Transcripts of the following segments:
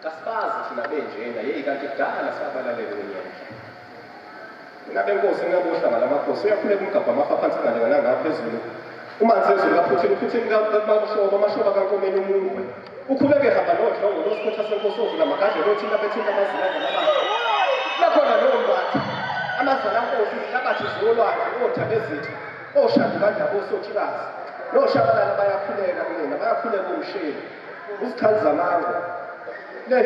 kasibazi thina benjena yeyi kanti kudala sabalalele kwenyandla ngabe inkosi ngabohlanga lamakhosi uyakhuleka umgabha amafa phansi angalingana ngaphezulu umanzi ezulu kaphuthini amashoba kankomeni umungwe ukhuleke hamba nodlongo losikhotha senkosi ovula magadle lothinta bethinta amazilaza labantu nakhona lowo mbathi amazalankosi izihlabathi zolwandle othabe ezithi oshadu kandaba osotshikazi noshabalala bayakhuleka kumina bayakhuleka umshini uzikhali zamango le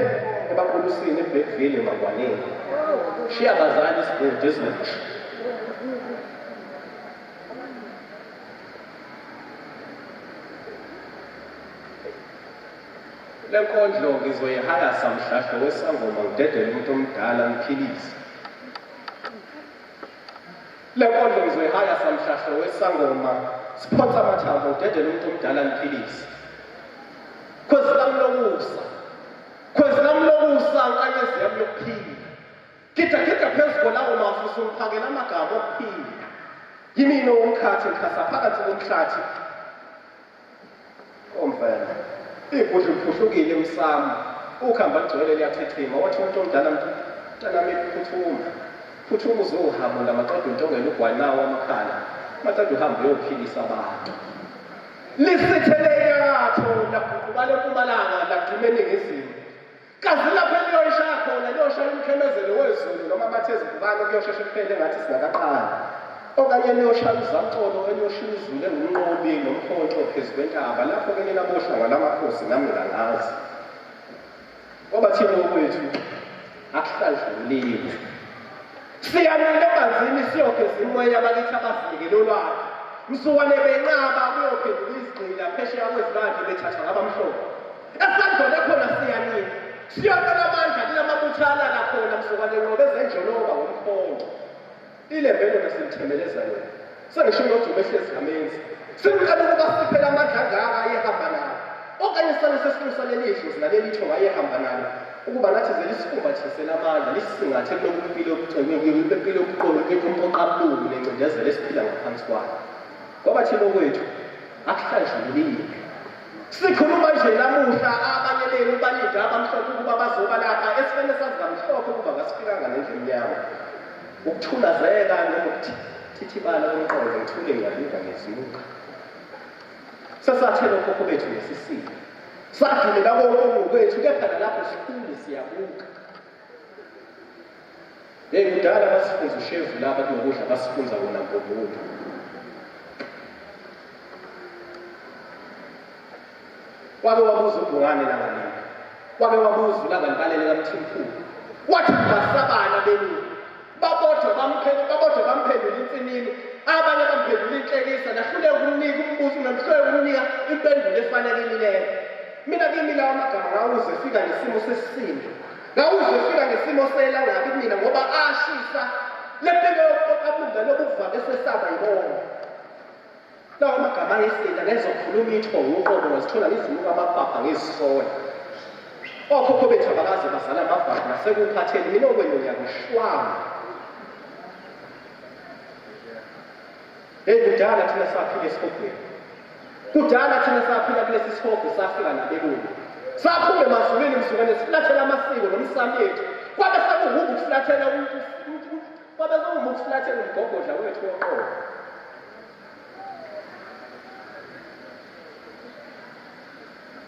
ebaqulusini eBedville eMangwaneni shiya bazali isibhudu esimusha le nkondlo ngizoyihaya samhlahlo wesangoma ngidedele umuntu omdala ngiphilise le nkondlo ngizoyihaya samhlahlo wesangoma siphonsa amathambo ngidedele umuntu omdala ngiphilise khwezi lami lokusa nkanyezi yami yokuphila gida phezu kolawo mafuso ngiphakela amagama okuphila yimina womkhathi ngikhasa phakathi komhlathi omfana ibhudlu liphuhlukile emsamo ukhamba gcwele liyachithima wathi umuntu omdala mntanami phuthuma uzohamula maqeda untongela ugwanawo amakhala maqeda uhambe uyophilisa abantu lisithele enyakatho laguqubala empumalanga lagcima eningizimu kazi lapho eliyoyishaya khona liyoshaya umkhemezelo wezulu noma bathe ezibukane kuyosheshe kuphele engathi singakaqala okanye liyoshaya izamcolo eliyoshiya izulu engumnqobi nomkhonto phezu kwentaba lapho-ke ninabohlanga lamakhosi nami ngangazi ngoba thina okwethu akuhlanjulile siyanele emanzini siyogeza imoya abakithi abazinikele olwakhe msukwane benqaba kuyophendula izigqila phesheya kwezilwandle bethathwa ngabamhlophe esandlone khona siyanile siyocela amandla kulamabuthala lakhona msukwane ngoba ezenjoloba ngomkhonto ilembelo nasimthemeleza yona sengisho nodumo ehlezigamenzi singicela ukuba siphela amandla angaka ayehamba nalo okanye sale sesiqinisaleli idlozi laleli itho ngayehamba nalo ukuba nathi ze lisifumbathisela amandla lisisingathe kulokupilo empilo yokuqolo empoqabuluku nencindezelo esiphila ngaphansi kwayo ngoba thina kwethu akuhlanjulile sikhuluma nje namuhla abanye benu balinde abamhlophe ukuba bazoba lapha esifene sazingamhlophe ukuba ngasifikanga nendlela emnyama ukuthulazeka noma ukuthithibala komqondo ngithule ngiyaliva ngezimuka sasathela okhokho bethu ngesisilo sadulela konke kwethu kepha nalapho sikhulu siyabuka kudala basifunza ushevu laba kunokudla basifunza wona ngomuntu wake wabuza uBhungane nangalini wake wabuza uLangalibalele kaMthimkhulu wathi basabana benu babodwa bamphendula insinini abanye bamphendula inhlekisa nahluleka ukunika umbuzo namhluleka ukunika impendulo efanelekileyo mina kimi lawo amagama ngawuze fika ngesimo sesisindo ngawuze fika ngesimo selangabi mina ngoba ashisa lempilo yokuqabuluka lokuvaka esesaba yibona lawo amagama ayesinda ngezokhuluma ithongo uqobo ngizithola ngizimuka amapapa ngezisola okhokho bethu abakaze bazala amabhaki nasekuphatheni mina okwenu ngiyakushwama kudala thina saphila esikhogweni kudala thina saphila kulesi sihogo safika nabelungu saphume emazulwini msukane sifulathela amasiko nomsamo yethu kwabe sekuhumba ukufulathela umgogodla wethu woqobo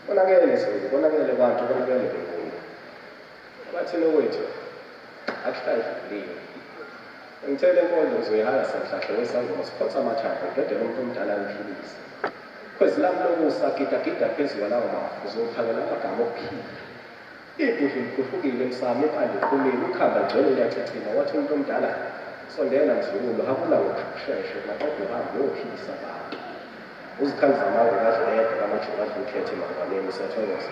konakele zulu konakele bantu konakele bengulo abathina wethu akuhlanjulile ngithele inkondlo ngizoyihaya samhlahlo wesangoma siphonsa amathambo ngidedele umuntu omdala ngiphilise khwezi lami lokusa gida phezu kwalawo mafu uzophakela amagama okuphila ibhudlu liphuhlukile emsamo impande iphumile ukhamba gcwele liyachithima wathi umuntu omdala sondela mzukulu habula ngokusheshe maqeda uhambe uyophilisa abantu uzikhali zamango ngaziyedwa kamajula adla ukhethe Emangwaneni siyathokoza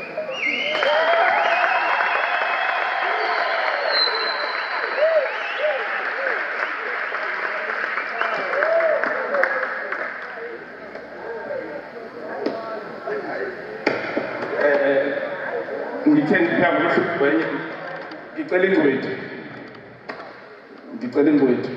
ngicela ingcweti